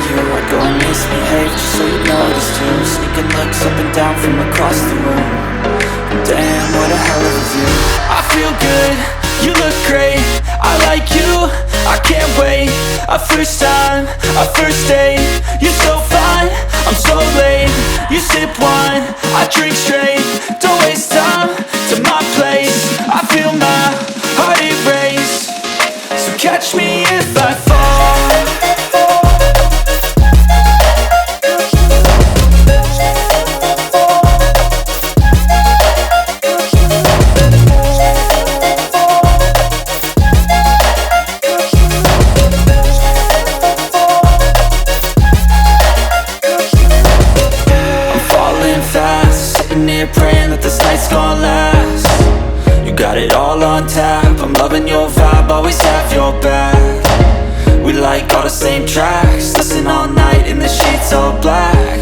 you. I'd go and misbehave just so you notice too. Sneaking looks up and down from across the room. Damn, what a hell of a view. I feel good, you look great, I like you, I can't wait. A first time, a first date. You're so fine, I'm so late. You sip wine, I drink straight. Don't waste time to my place. I feel my heart erase. So catch me if I fall. Praying that this night's gonna last. You got it all on tap, I'm loving your vibe, always have your back. We like all the same tracks, listen all night in the sheets all black.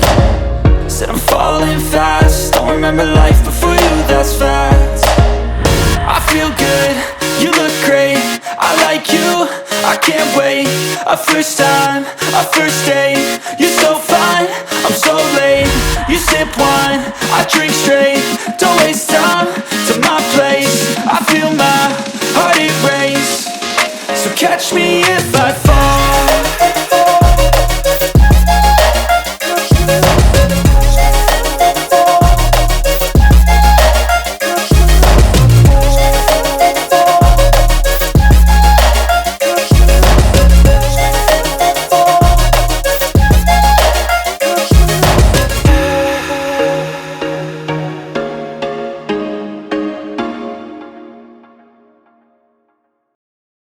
Said I'm falling fast, don't remember life before you, that's fact. I feel good, you look great, I like you, I can't wait. A first time, a first date. You're so fine, I'm so late. You sip wine, I drink straight. Don't waste time to my place. I feel my heart erase. So catch me if